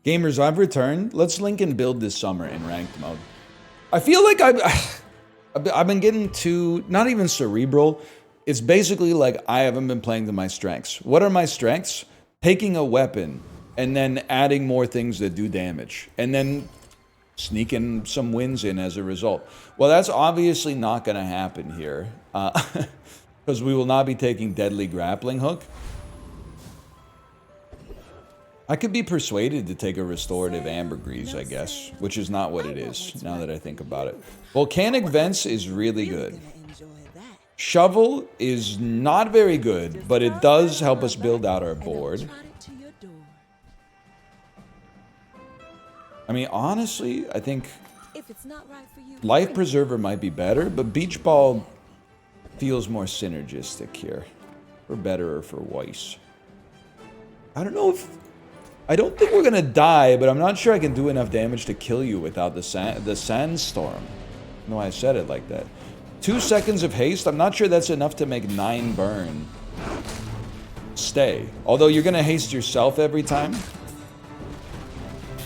Gamers, I've returned. Let's link and build this summer in ranked mode. I feel like I've been getting too, not even cerebral. It's basically like I haven't been playing to my strengths. What are my strengths? Taking a weapon and then adding more things that do damage. And then sneaking some wins in as a result. Well, that's obviously not going to happen here. Because we will not be taking Deadly Grappling Hook. I could be persuaded to take a restorative ambergris, I guess, which is not what it is, now that I think about it. Volcanic Vents is really good. Shovel is not very good, but it does help us build out our board. I mean, honestly, I think Life Preserver might be better, but Beach Ball feels more synergistic here. For better or for worse. I don't know if... I don't think we're gonna die, but I'm not sure I can do enough damage to kill you without the sandstorm. I don't know why I said it like that. 2 seconds of haste, I'm not sure that's enough to make 9 burn. Stay. Although you're gonna haste yourself every time.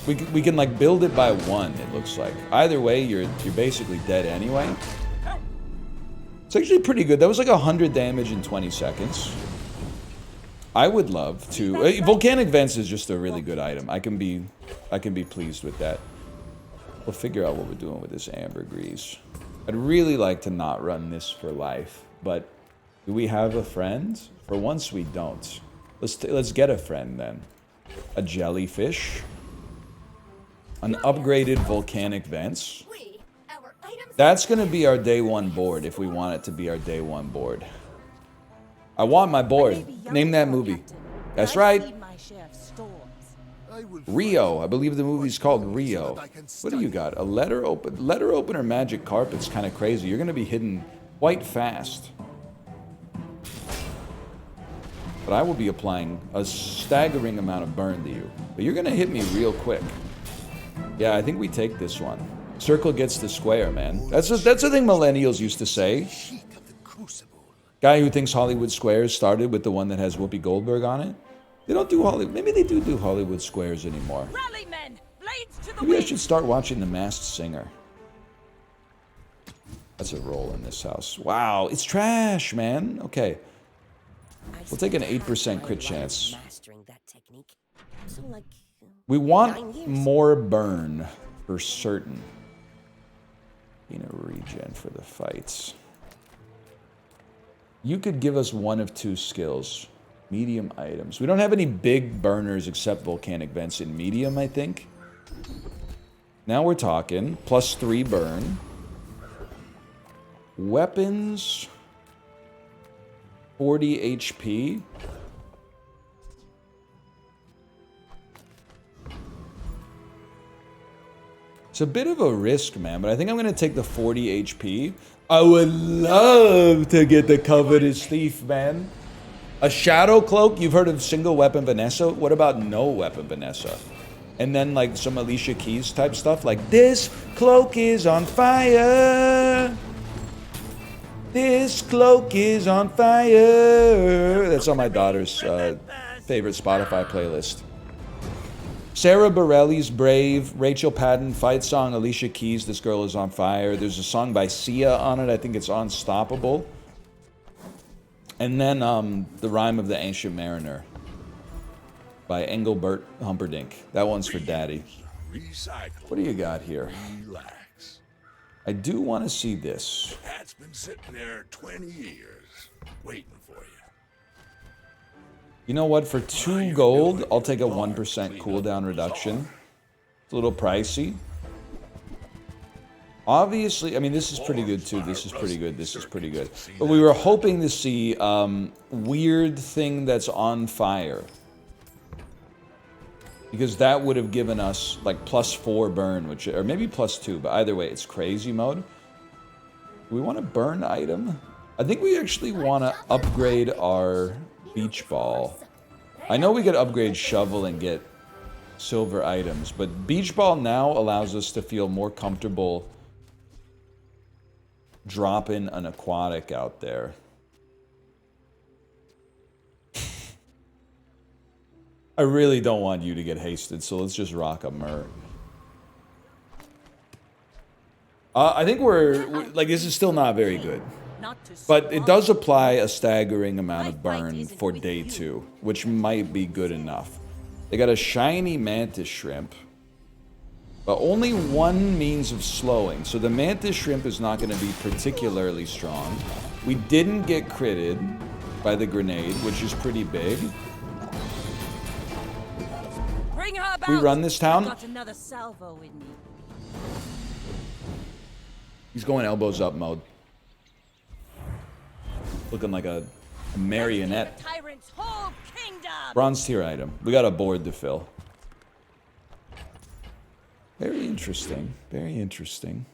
We can like build it by 1, it looks like. Either way, you're basically dead anyway. It's actually pretty good. That was like 100 damage in 20 seconds. I would love to. Volcanic Vents is just a really good item. I can be pleased with that. We'll figure out what we're doing with this ambergris. I'd really like to not run this for life, but do we have a friend? For once, we don't. Let's get a friend then. A jellyfish. An upgraded Volcanic Vents. That's gonna be our day 1 board if we want it to be our day 1 board. I want my board. Name that movie. That's right. Rio. I believe the movie's called Rio. What do you got? A letter opener magic carpet's kind of crazy. You're going to be hidden quite fast. But I will be applying a staggering amount of burn to you. But you're going to hit me real quick. Yeah, I think we take this one. Circle gets the square, man. That's the thing millennials used to say. Guy who thinks Hollywood Squares started with the one that has Whoopi Goldberg on it. They don't do Hollywood. Maybe they do Hollywood Squares anymore. Rally, men. Blades to the Maybe I should start watching The Masked Singer. That's a roll in this house. Wow, it's trash, man. Okay. We'll take an 8% crit chance. We want more burn for certain. You know, regen for the fights. You could give us one of 2 skills. Medium items. We don't have any big burners except Volcanic Vents in medium, I think. Now we're talking. +3 burn. Weapons. 40 HP. It's a bit of a risk, man, but I think I'm going to take the 40 HP. I would love to get the covetous thief, man. A shadow cloak. You've heard of single weapon Vanessa? What about no weapon Vanessa? And then like some Alicia Keys type stuff, like this cloak is on fire. This cloak is on fire. That's on my daughter's favorite Spotify playlist. Sarah Bareilles, Brave, Rachel Patton, Fight Song, Alicia Keys, This Girl Is on Fire. There's a song by Sia on it. I think it's Unstoppable. And then The Rhyme of the Ancient Mariner by Engelbert Humperdinck. That one's for Daddy. What do you got here? I do want to see this. Cat's been sitting there 20 years, waiting for you. You know what? For 2 gold, I'll take a 1% cooldown reduction. It's a little pricey. Obviously, I mean, this is pretty good too. This is pretty good. This is pretty good. But we were hoping to see weird thing that's on fire. Because that would have given us like +4 burn, which, or maybe +2, but either way, it's crazy mode. Do we want a burn item? I think we actually want to upgrade our beach ball. I know we could upgrade shovel and get silver items, but beach ball now allows us to feel more comfortable dropping an aquatic out there. I really don't want you to get hasted, so let's just rock a Myrrh. I think we're like, this is still not very good. But it does apply a staggering amount of burn for day 2, which might be good enough. They got a shiny Mantis Shrimp, but only one means of slowing. So the Mantis Shrimp is not going to be particularly strong. We didn't get critted by the grenade, which is pretty big. Bring her about. We run this town. Got another salvo in me. He's going elbows up mode. Looking like a marionette. Tyrant's whole kingdom. Bronze tier item. We got a board to fill. Very interesting. Very interesting.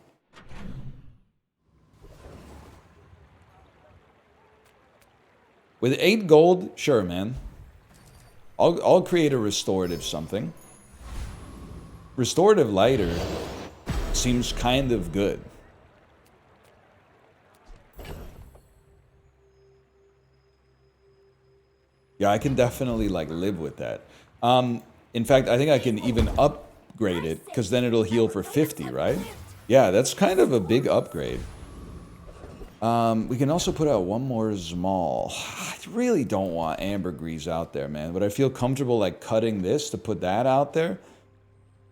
With 8 gold, sure, man. I'll create a restorative something. Restorative lighter seems kind of good. Yeah, I can definitely like live with that. In fact, I think I can even upgrade it because then it'll heal for 50, right? Yeah, that's kind of a big upgrade. We can also put out one more small. I really don't want ambergris out there, man. But I feel comfortable like cutting this to put that out there.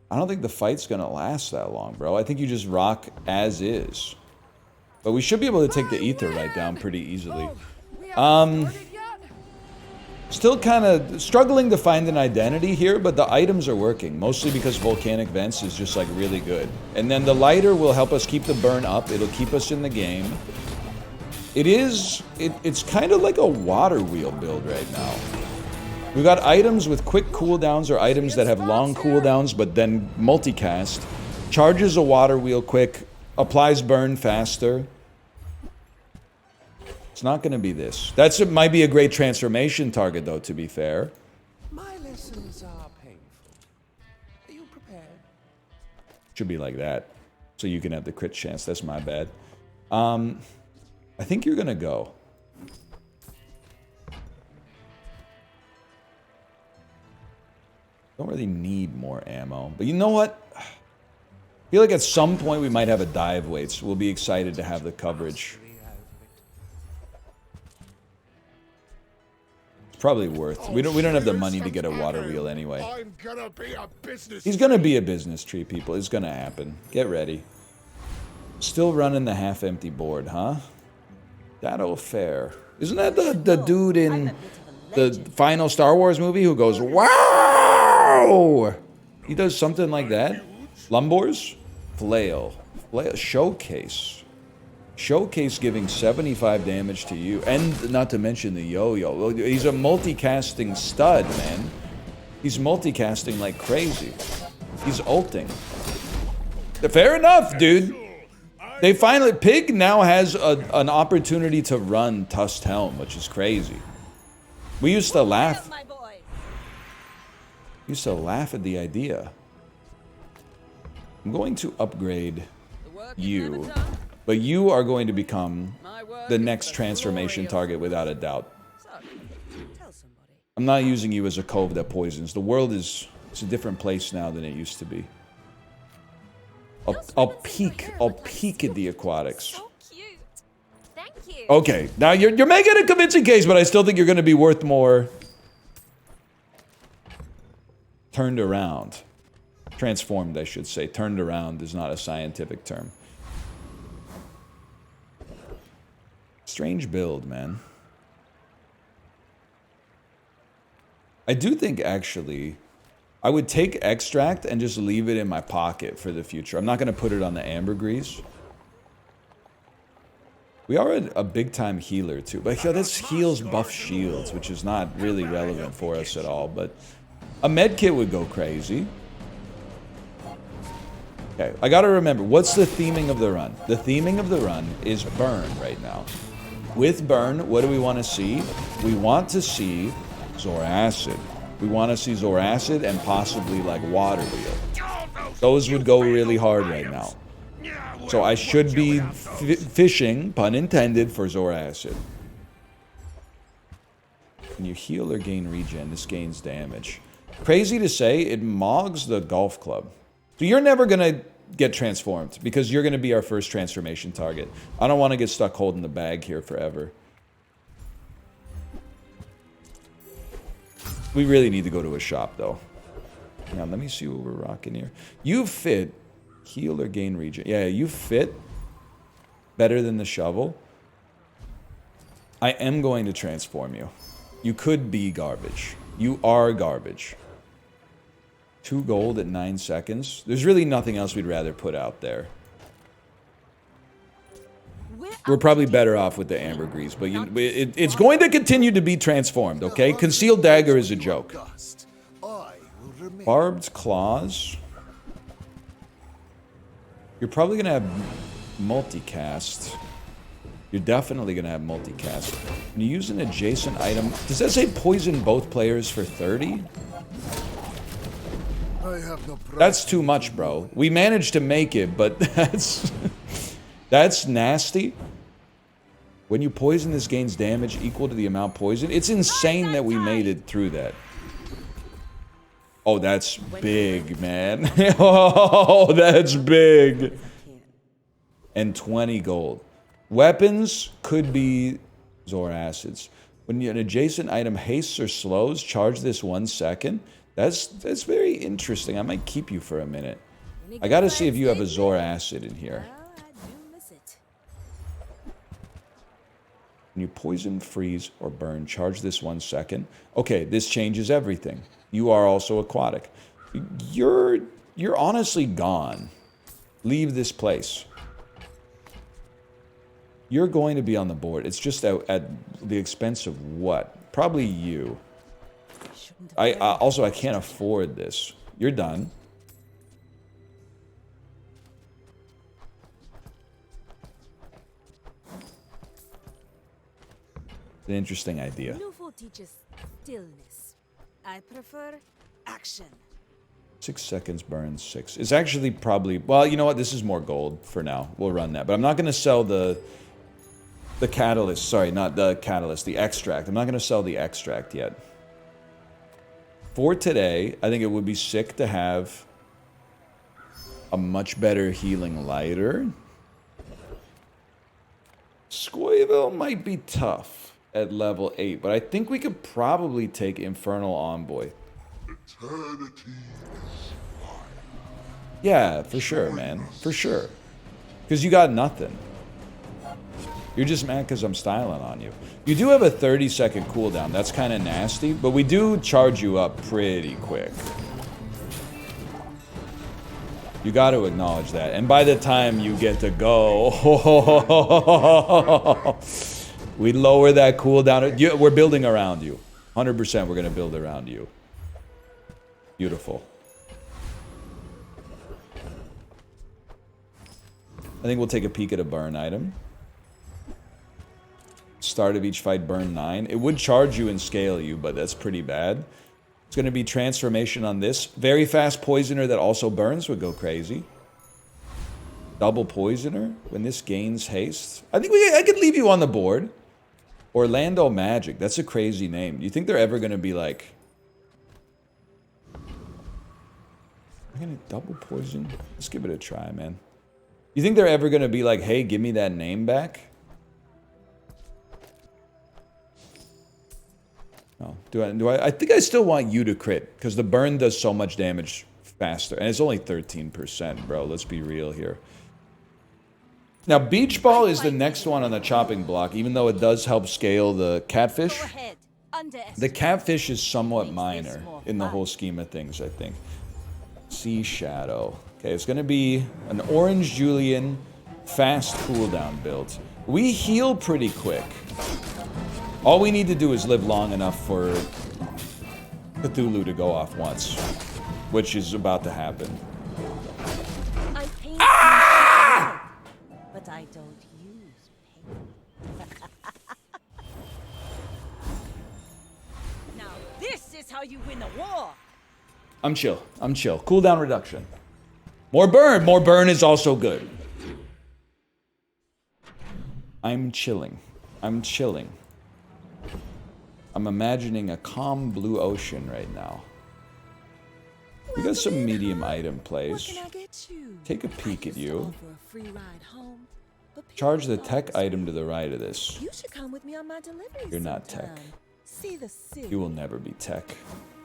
I don't think the fight's gonna last that long, bro. I think you just rock as is. But we should be able to take the ether right down pretty easily. Still kind of struggling to find an identity here, but the items are working. Mostly because Volcanic Vents is just like really good. And then the lighter will help us keep the burn up. It'll keep us in the game. It's kind of like a water wheel build right now. We've got items with quick cooldowns or items that have long cooldowns but then multicast. Charges a water wheel quick, applies burn faster. It's not going to be this. It might be a great transformation target though, to be fair. My lessons are painful. Are you prepared? Should be like that. So you can have the crit chance. That's my bad. I think you're going to go. Don't really need more ammo. But you know what? I feel like at some point we might have a dive weights. We'll be excited to have the coverage. It's probably worth. We don't have the money to get a water wheel anyway. I'm gonna be a business. He's gonna be a business tree, people. It's gonna happen. Get ready. Still running the half-empty board, huh? That'll fair. Isn't that the dude in the final Star Wars movie who goes, wow? He does something like that. Lumbors? Flail. Showcase. Showcase giving 75 damage to you. And not to mention the yo-yo. He's a multicasting stud, man. He's multicasting like crazy. He's ulting. Fair enough, dude. They finally... Pig now has an opportunity to run Tusked Helm, which is crazy. We used to laugh. We used to laugh at the idea. I'm going to upgrade you. But you are going to become the next transformation target without a doubt. I'm not using you as a cove that poisons. The world is... It's a different place now than it used to be. I'll peek at the aquatics. So cute. Thank you. Okay, now you're making a convincing case, but I still think you're going to be worth more. Turned around. Transformed, I should say. Turned around is not a scientific term. Strange build, man. I do think, actually... I would take extract and just leave it in my pocket for the future. I'm not going to put it on the ambergris. We are a big-time healer, too. But yeah, this heals buff shields, which is not really relevant for us at all. But a med kit would go crazy. Okay, I got to remember, what's the theming of the run? The theming of the run is burn right now. With burn, what do we want to see? We want to see Zoracid. We want to see Zoracid and possibly like water wheel. Those would go really hard right now. So I should be fishing, pun intended, for Zoracid. Can you heal or gain regen? This gains damage. Crazy to say, it mogs the golf club. So you're never going to get transformed because you're going to be our first transformation target. I don't want to get stuck holding the bag here forever. We really need to go to a shop, though. Now, let me see what we're rocking here. You fit heal or gain regen. Yeah, you fit better than the shovel. I am going to transform you. You could be garbage. You are garbage. 2 gold at 9 seconds. There's really nothing else we'd rather put out there. We're probably better off with the ambergris, but it's going to continue to be transformed, okay? Concealed dagger is a joke. Barbed claws. You're probably going to have multicast. You're definitely going to have multicast. When you use an adjacent item... Does that say poison both players for 30? That's too much, bro. We managed to make it, but that's... that's nasty. When you poison, this gains damage equal to the amount poisoned. It's insane that we made it through that. Oh, that's big, man. Oh, that's big. And 20 gold. Weapons could be Zor acids. When an adjacent item hastes or slows, charge this 1 second. That's very interesting. I might keep you for a minute. I gotta see if you have a Zor acid in here. When you poison, freeze, or burn, charge this 1 second. Okay, this changes everything. You are also aquatic. You're honestly gone. Leave this place. You're going to be on the board. It's just at the expense of what? Probably you. Also, I can't afford this. You're done. It's an interesting idea. Nufo teaches stillness. I prefer action. 6 seconds burns 6. It's actually probably... Well, you know what? This is more gold for now. We'll run that. But I'm not going to sell the catalyst. Sorry, not the catalyst. The extract. I'm not going to sell the extract yet. For today, I think it would be sick to have a much better healing lighter. Scoyville might be tough at level 8, but I think we could probably take Infernal Envoy. Yeah, for sure, man. For sure. Because you got nothing. You're just mad because I'm styling on you. You do have a 30-second cooldown. That's kind of nasty, but we do charge you up pretty quick. You got to acknowledge that. And by the time you get to go... we lower that cooldown. We're building around you. 100% we're going to build around you. Beautiful. I think we'll take a peek at a burn item. Start of each fight, burn 9. It would charge you and scale you, but that's pretty bad. It's going to be transformation on this. Very fast poisoner that also burns would go crazy. Double poisoner when this gains haste. I think I could leave you on the board. Orlando Magic. That's a crazy name. Do you think they're ever going to be like... I'm going to double poison? Let's give it a try, man. You think they're ever going to be like, hey, give me that name back? No. I think I still want you to crit, because the burn does so much damage faster. And it's only 13%, bro. Let's be real here. Now, Beach Ball is the next one on the chopping block, even though it does help scale the catfish. The catfish is somewhat minor in the whole scheme of things, I think. Sea Shadow. Okay, it's going to be an Orange Julian fast cooldown build. We heal pretty quick. All we need to do is live long enough for Cthulhu to go off once, which is about to happen. I paint ah! But I don't use paint. Now this is how you win a war. I'm chill. I'm chill. Cooldown reduction. More burn. More burn is also good. I'm chilling. I'm chilling. I'm imagining a calm blue ocean right now. We got some medium item What plays. can I get you? Take a peek at you. For a free ride home. But Charge the people tech always item to the right of this. You should come with me on my delivery. You're not tech. sometime. See the city. You will never be tech.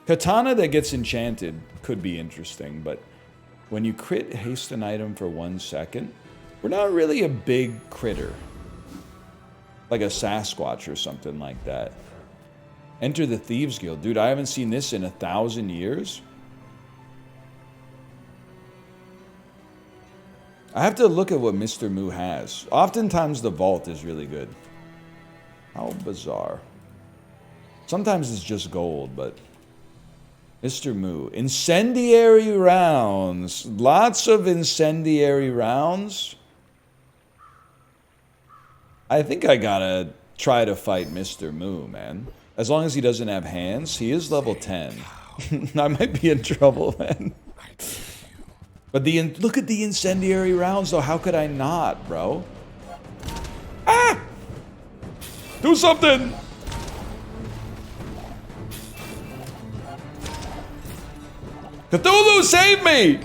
Katana that gets enchanted could be interesting, but when you crit haste an item for 1 second, we're not really a big critter. Like a Sasquatch or something like that. Enter the Thieves Guild. Dude, I haven't seen this in 1,000 years. I have to look at what Mr. Moo has. Oftentimes the vault is really good. How bizarre. Sometimes it's just gold, but... Mr. Moo. Incendiary rounds. Lots of incendiary rounds. I think I gotta try to fight Mr. Moo, man. As long as he doesn't have hands. He is level 10. I might be in trouble, man. But look at the incendiary rounds, though. How could I not, bro? Ah! Do something! Cthulhu, save me!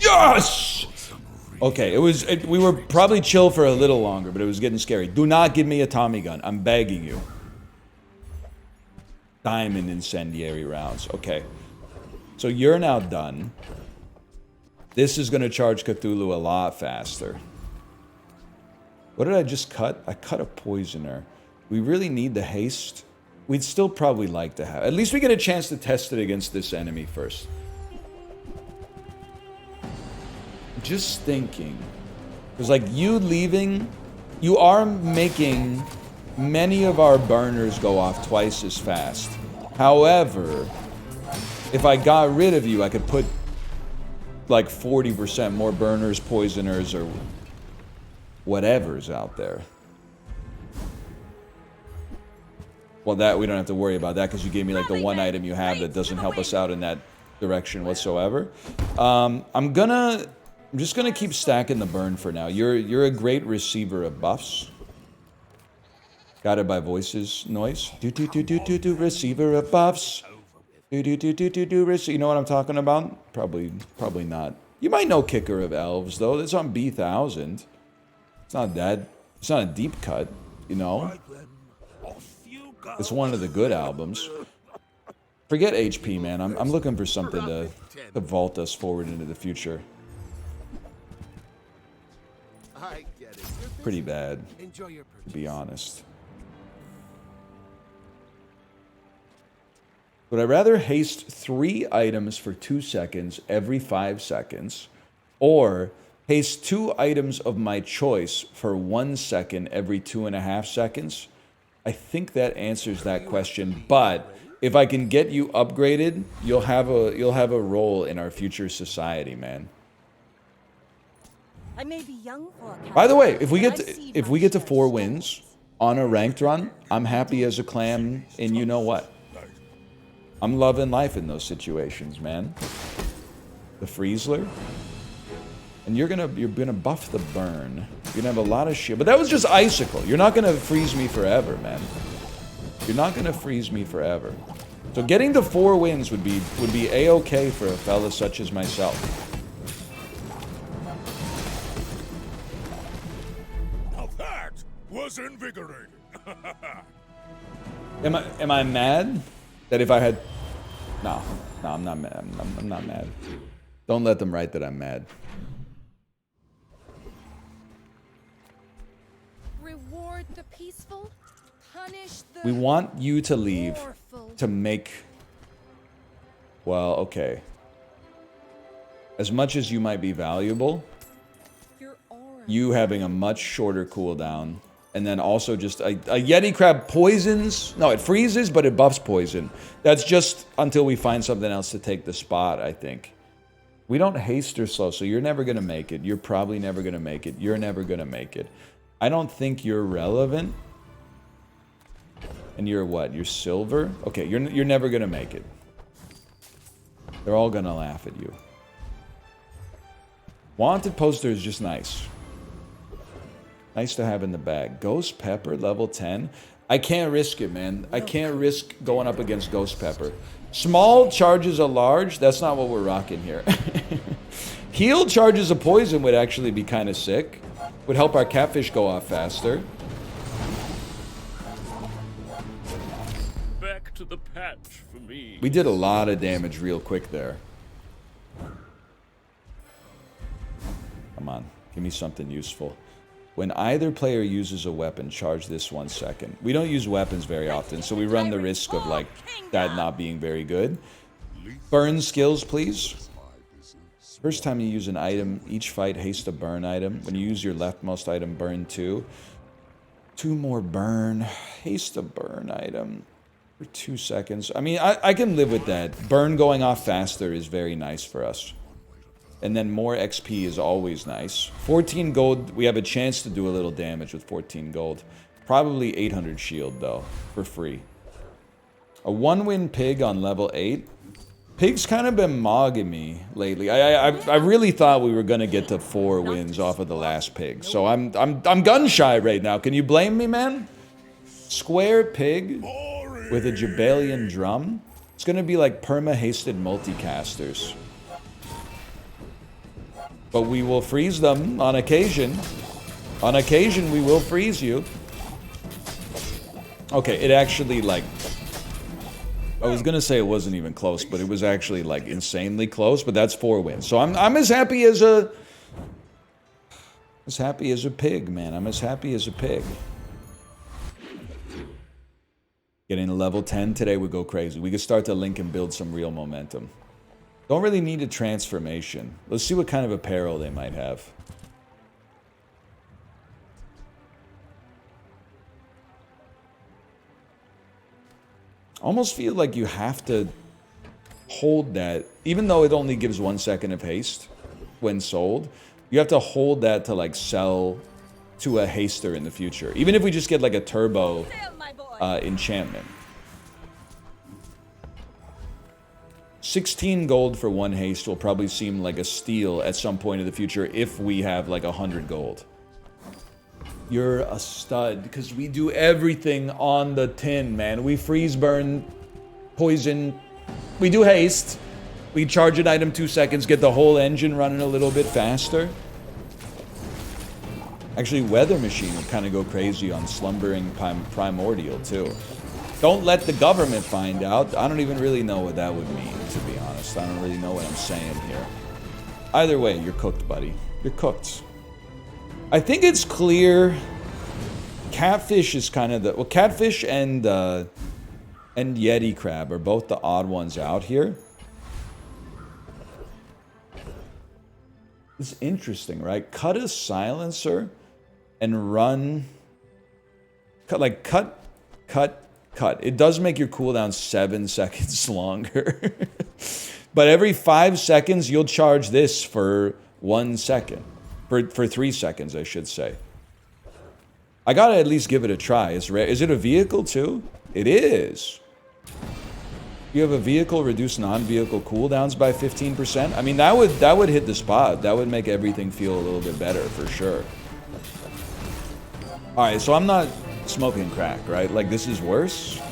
Yes! Okay, we were probably chill for a little longer, but it was getting scary. Do not give me a Tommy gun. I'm begging you. Diamond incendiary rounds. Okay. So you're now done. This is going to charge Cthulhu a lot faster. What did I just cut? I cut a poisoner. We really need the haste. We'd still probably like to have. At least we get a chance to test it against this enemy first. Just thinking. Because like you leaving, you are making many of our burners go off twice as fast. However, if I got rid of you, I could put like 40% more burners, poisoners, or whatever's out there. Well, that we don't have to worry about that because you gave me like the one item you have that doesn't help us out in that direction whatsoever. I'm just gonna keep stacking the burn for now. You're a great receiver of buffs. Guided by voices noise. Do receiver of buffs. Do you know what I'm talking about? Probably not. You might know Kicker of Elves though. It's on B1000. It's not a deep cut, you know. It's one of the good albums. Forget HP, man. I'm looking for something to vault us forward into the future. Pretty bad, to be honest. Would I rather haste 3 items for 2 seconds every 5 seconds, or haste 2 items of my choice for 1 second every 2.5 seconds? I think that answers that question, but if I can get you upgraded, you'll have a role in our future society, man. I may be young for a By the way, if we get to 4 wins on a ranked run, I'm happy as a clam in you know what. I'm loving life in those situations, man. The Friesler. And you're gonna buff the burn. You're gonna have a lot of shit. But that was just icicle. You're not gonna freeze me forever, man. You're not gonna freeze me forever. So getting to 4 wins would be a-okay for a fella such as myself. Now that was invigorating. Am I mad that if I had? No, I'm not mad. I'm not mad. Don't let them write that I'm mad. Reward the peaceful, punish the We want you to leave powerful. to make. Well, okay. As much as you might be valuable, Your aura. you having a much shorter cooldown, and then also just a Yeti crab poisons. No, it freezes, but it buffs poison. That's just until we find something else to take the spot, I think. We don't haste or slow, so you're never going to make it. You're probably never going to make it. You're never going to make it. I don't think you're relevant. And you're what? You're silver? Okay, you're never going to make it. They're all going to laugh at you. Wanted poster is just nice. Nice to have in the bag. Ghost Pepper, level 10. I can't risk it, man. I can't risk going up against Ghost Pepper. Small charges a large. That's not what we're rocking here. Heal charges a poison would actually be kind of sick. Would help our catfish go off faster. Back to the patch for me. We did a lot of damage real quick there. Come on, give me something useful. When either player uses a weapon, charge this 1 second. We don't use weapons very often, so we run the risk of like that not being very good. Burn skills, please. First time you use an item, each fight haste a burn item. When you use your leftmost item, burn 2. 2 more burn. Haste a burn item for 2 seconds. I mean, I can live with that. Burn going off faster is very nice for us. And then more XP is always nice. 14 gold, we have a chance to do a little damage with 14 gold. Probably 800 shield, though, for free. A 1-win pig on level 8. Pig's kind of been mogging me lately. I really thought we were going to get to 4 wins off of the last pig. So I'm gun shy right now. Can you blame me, man? Square pig with a Jabalian drum. It's going to be like perma-hasted multicasters. But we will freeze them on occasion. On occasion, we will freeze you. Okay, it actually, like... I was gonna say it wasn't even close, but it was actually, like, insanely close. But that's 4 wins. So I'm as happy as a... As happy as a pig, man. I'm as happy as a pig. Getting to level 10 today would go crazy. We could start to link and build some real momentum. Don't really need a transformation. Let's see what kind of apparel they might have. Almost feel like you have to hold that, even though it only gives 1 second of haste when sold, you have to hold that to like sell to a haster in the future. Even if we just get like a turbo enchantment. 16 gold for 1 haste will probably seem like a steal at some point in the future if we have like 100 gold. You're a stud, because we do everything on the tin, man. We freeze, burn, poison. We do haste. We charge an item 2 seconds, get the whole engine running a little bit faster. Actually, Weather Machine would kind of go crazy on Slumbering Primordial, too. Don't let the government find out. I don't even really know what that would mean, to be honest. I don't really know what I'm saying here. Either way, you're cooked, buddy. You're cooked. I think it's clear. Catfish is kind of the... Well, catfish and Yeti crab are both the odd ones out here. It's interesting, right? Cut a silencer and run... Cut. It does make your cooldown 7 seconds longer. But every 5 seconds, you'll charge this for 1 second. For 3 seconds, I should say. I gotta at least give it a try. Is it a vehicle, too? It is. You have a vehicle, reduce non-vehicle cooldowns by 15%. I mean, that would hit the spot. That would make everything feel a little bit better, for sure. Alright, so I'm not... smoking crack, right? Like, this is worse?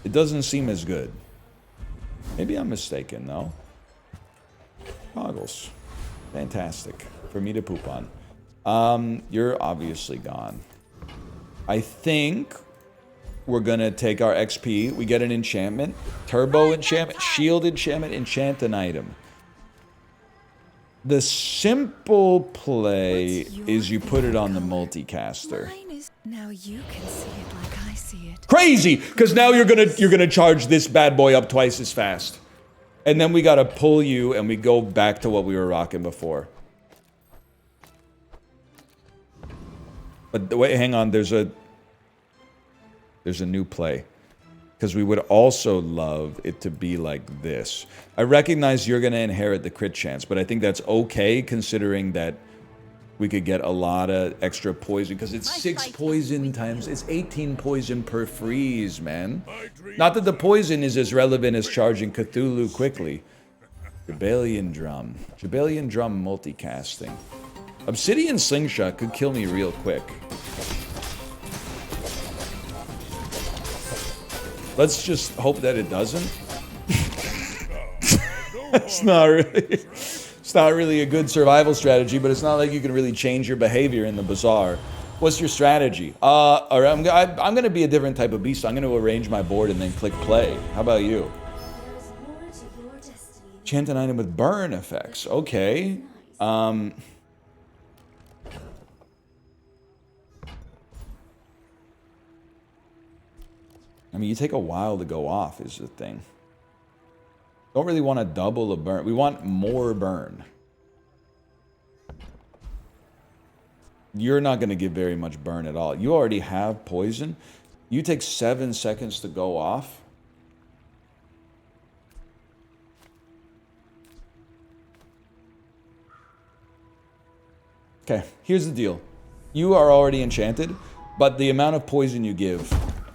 It doesn't seem as good. Maybe I'm mistaken, though. Goggles. Fantastic. For me to poop on. You're obviously gone. I think we're gonna take our XP. We get an enchantment. Turbo enchantment. Shield enchantment. Enchant an item. The simple play is you put it on the multicaster. Now you can see it like I see it. Crazy, because now you're gonna charge this bad boy up twice as fast, and then we gotta pull you, and we go back to what we were rocking before. But wait, hang on. There's a new play. Because we would also love it to be like this. I recognize you're going to inherit the crit chance, but I think that's okay considering that we could get a lot of extra poison. Because it's 6 poison times... It's 18 poison per freeze, man. Not that the poison is as relevant as charging Cthulhu quickly. Jabalian Drum. Jabalian Drum multicasting. Obsidian Slingshot could kill me real quick. Let's just hope that it doesn't. It's not really a good survival strategy, but it's not like you can really change your behavior in the Bazaar. What's your strategy? All right, I'm gonna be a different type of beast. I'm gonna arrange my board and then click play. How about you? Chant an item with burn effects. Okay. I mean, you take a while to go off is the thing. Don't really want to double a burn. We want more burn. You're not going to give very much burn at all. You already have poison. You take 7 seconds to go off. Okay, here's the deal. You are already enchanted, but the amount of poison you give,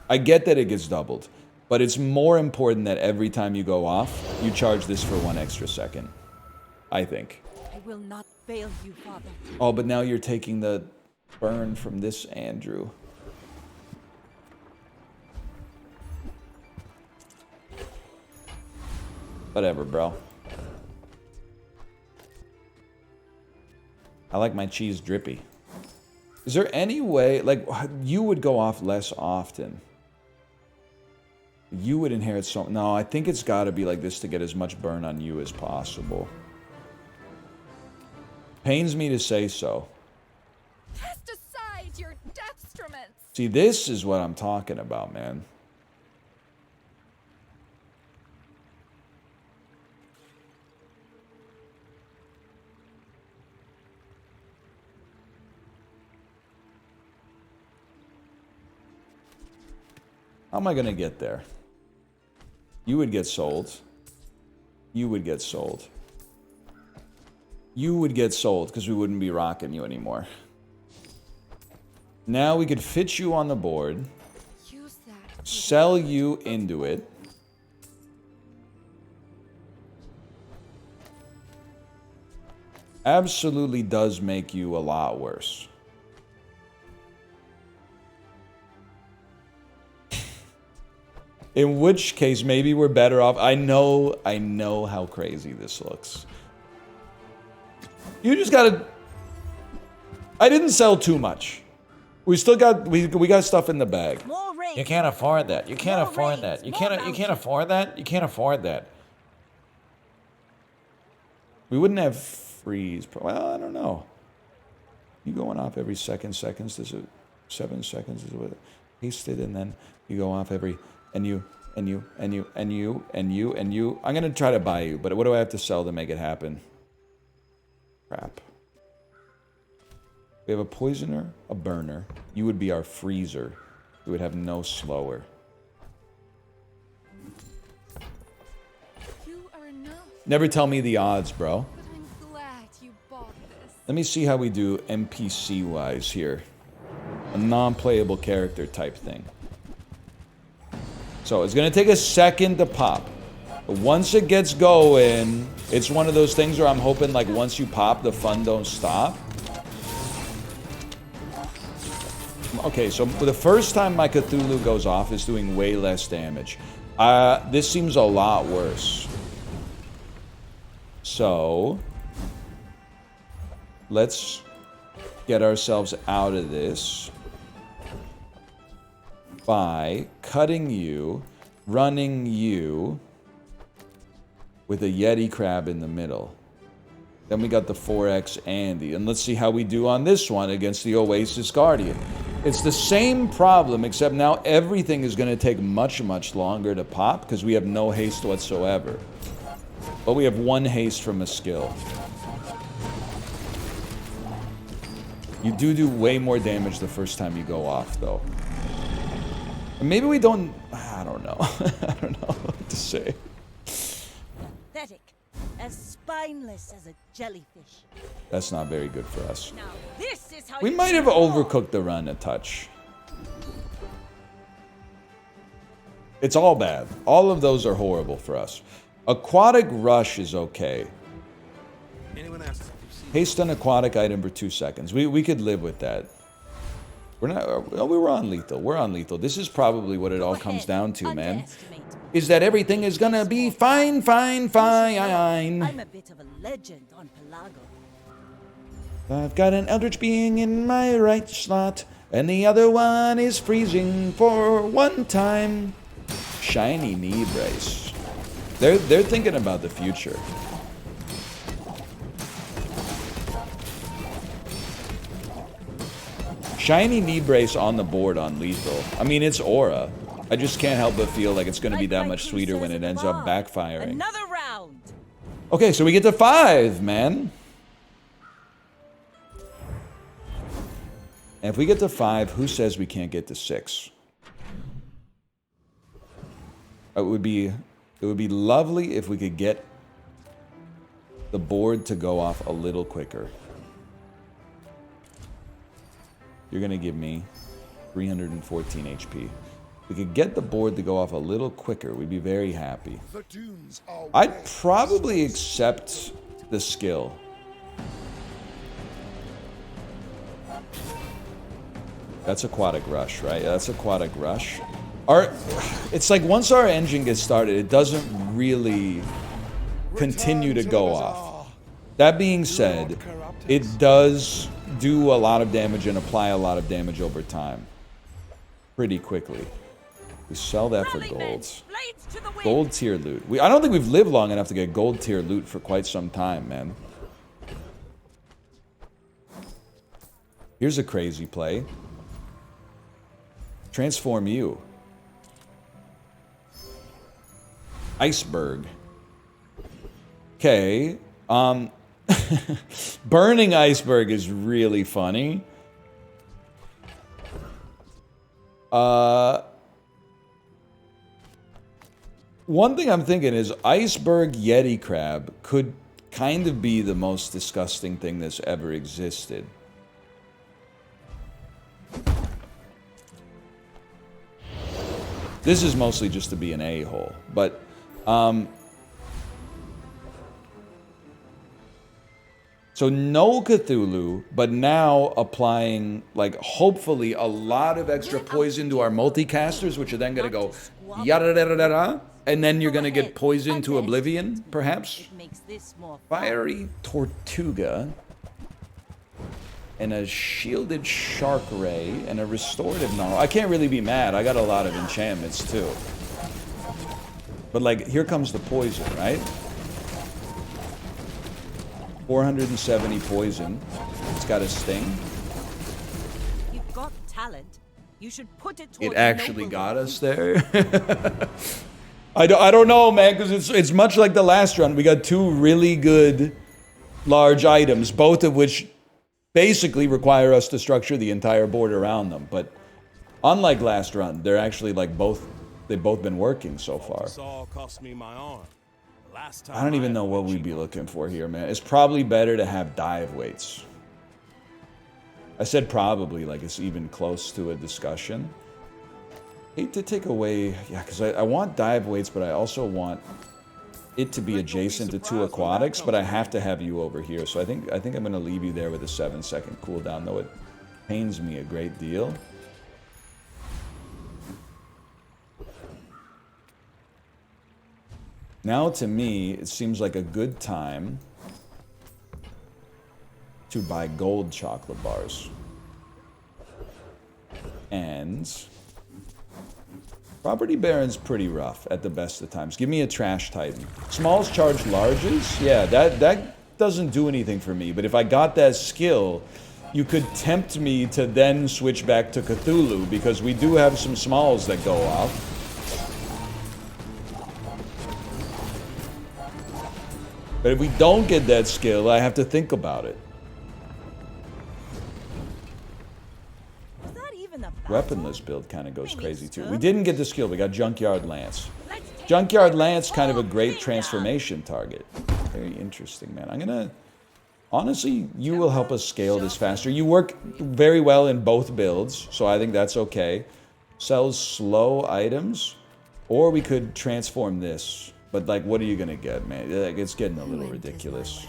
I get that it gets doubled, but it's more important that every time you go off, you charge this for 1 extra second. I think. I will not fail you, Father. Oh, but now you're taking the burn from this Andrew. Whatever, bro. I like my cheese drippy. Is there any way, like, you would go off less often? You would inherit some... No, I think it's got to be like this to get as much burn on you as possible. Pains me to say so. Cast aside your destruments. See, this is what I'm talking about, man. How am I going to get there? You would get sold. You would get sold. You would get sold because we wouldn't be rocking you anymore. Now we could fit you on the board. Use that. Sell you into it. Absolutely does make you a lot worse. In which case, maybe we're better off. I know how crazy this looks. You just gotta... I didn't sell too much. We still got... We got stuff in the bag. More raids. You can't afford that. You can't More afford raids, that. You more can't afford that. You can't afford that. We wouldn't have freeze. Well, I don't know. You going off every seconds. This is 7 seconds is what hasted, and then you go off every... And you. I'm gonna try to buy you, but what do I have to sell to make it happen? Crap. We have a poisoner, a burner. You would be our freezer. We would have no slower. You are enough. Never tell me the odds, bro. But I'm glad you bought this. Let me see how we do NPC-wise here. A non-playable character type thing. So it's going to take a second to pop. But once it gets going, it's one of those things where I'm hoping, like, once you pop, the fun don't stop. Okay, so the first time my Cthulhu goes off, it's doing way less damage. This seems a lot worse. So let's get ourselves out of this by cutting you, running you with a Yeti crab in the middle. Then we got the 4X Andy. And let's see how we do on this one against the Oasis Guardian. It's the same problem, except now everything is going to take much, much longer to pop because we have no haste whatsoever. But we have 1 haste from a skill. You do way more damage the first time you go off, though. And maybe we don't... I don't know. I don't know what to say. Pathetic. As spineless as a jellyfish. That's not very good for us. Now this is how We you might have roll. overcooked the run a touch. It's all bad. All of those are horrible for us. Aquatic Rush is okay. Anyone asks if you've seen Haste an aquatic item for 2 seconds. We could live with that. We're not. Oh, we were on lethal. We're on lethal. This is probably what it all comes down to, man. Is that everything is gonna be fine, fine, fine. I'm a bit of a legend on Pelago. I've got an Eldritch Being in my right slot, and the other one is freezing for one time. Shiny knee brace. They're thinking about the future. Shiny knee brace on the board on lethal. I mean, it's aura. I just can't help but feel like it's going to be that much sweeter when it ends up backfiring. Another round. Okay, so we get to 5, man. And if we get to 5, who says we can't get to 6? It would be lovely if we could get the board to go off a little quicker. You're going to give me 314 HP. We could get the board to go off a little quicker. We'd be very happy. The dunes are I'd probably accept the skill. That's Aquatic Rush, right? That's Aquatic Rush. It's like once our engine gets started, it doesn't really continue to go off. That being said, it does do a lot of damage and apply a lot of damage over time. Pretty quickly. We sell that for gold. Gold tier loot. I don't think we've lived long enough to get gold tier loot for quite some time, man. Here's a crazy play. Transform you. Iceberg. Okay. Burning Iceberg is really funny. One thing I'm thinking is Iceberg Yeti Crab could kind of be the most disgusting thing that's ever existed. This is mostly just to be an a-hole, but so no Cthulhu, but now applying, like, hopefully a lot of extra poison to our multicasters, which are then going to go yada da da da da, and then you're going to get poisoned to oblivion, perhaps. Fiery Tortuga, and a shielded Shark Ray, and a restorative Gnarl. I can't really be mad. I got a lot of enchantments too. But, like, here comes the poison, right? 470 poison. It's got a sting. You've got talent. You should put it It actually got us there. I don't know, man, because it's much like the last run. We got 2 really good large items, both of which basically require us to structure the entire board around them. But unlike last run, they're actually like they've both been working so far. Cost me my arm. I don't even know what we'd be looking for here, man. It's probably better to have dive weights. I said probably, like it's even close to a discussion. Hate to take away, yeah, because I want dive weights, but I also want it to be adjacent to 2 aquatics, but I have to have you over here. So I think I'm going to leave you there with a 7-second cooldown, though it pains me a great deal. Now, to me, it seems like a good time to buy gold chocolate bars. And Property Baron's pretty rough at the best of times. Give me a Trash Titan. Smalls charge larges? Yeah, that doesn't do anything for me. But if I got that skill, you could tempt me to then switch back to Cthulhu, because we do have some smalls that go off. But if we don't get that skill, I have to think about it. Weaponless build kind of goes crazy too. We didn't get the skill. We got Junkyard Lance. Junkyard Lance, kind of a great transformation target. Very interesting, man. I'm gonna... Honestly, you will help us scale this faster. You work very well in both builds, so I think that's okay. Sells slow items, or we could transform this. But, like, what are you gonna get, man? Like, it's getting a little ridiculous.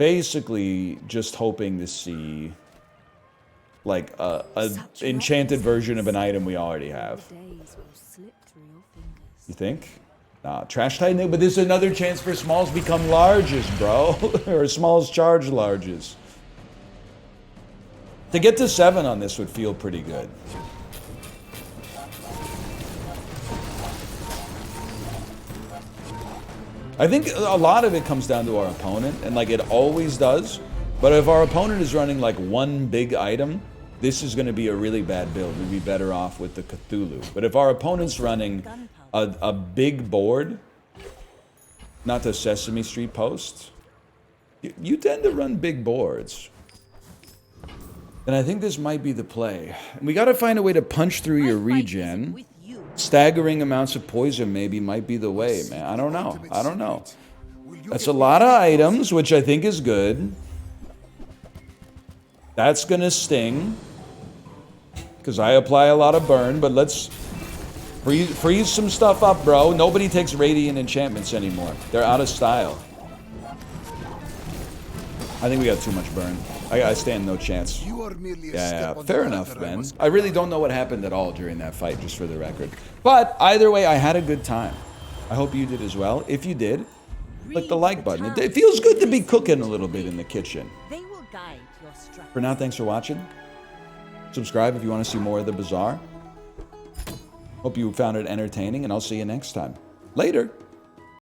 basically just hoping to see like a enchanted version of an item we already have. You think? Nah, Trash Titan, but this is another chance for smalls become larges, bro. Or smalls charge larges. To get to 7 on this would feel pretty good. I think a lot of it comes down to our opponent, and like it always does. But if our opponent is running like one big item, this is going to be a really bad build. We'd be better off with the Cthulhu. But if our opponent's running a big board, not the Sesame Street post, you tend to run big boards. And I think this might be the play. We got to find a way to punch through your regen. Staggering amounts of poison maybe might be the way, man. I don't know. I don't know. That's a lot of items, which I think is good. That's going to sting. Because I apply a lot of burn, but let's freeze some stuff up, bro. Nobody takes radiant enchantments anymore. They're out of style. I think we got too much burn. I stand no chance. Yeah, fair enough, Ben. I really don't know what happened at all during that fight, just for the record. But either way, I had a good time. I hope you did as well. If you did, click the like button. It feels good to be cooking a little bit in the kitchen. They will guide your strength. For now, thanks for watching. Subscribe if you want to see more of the Bazaar. Hope you found it entertaining, and I'll see you next time. Later.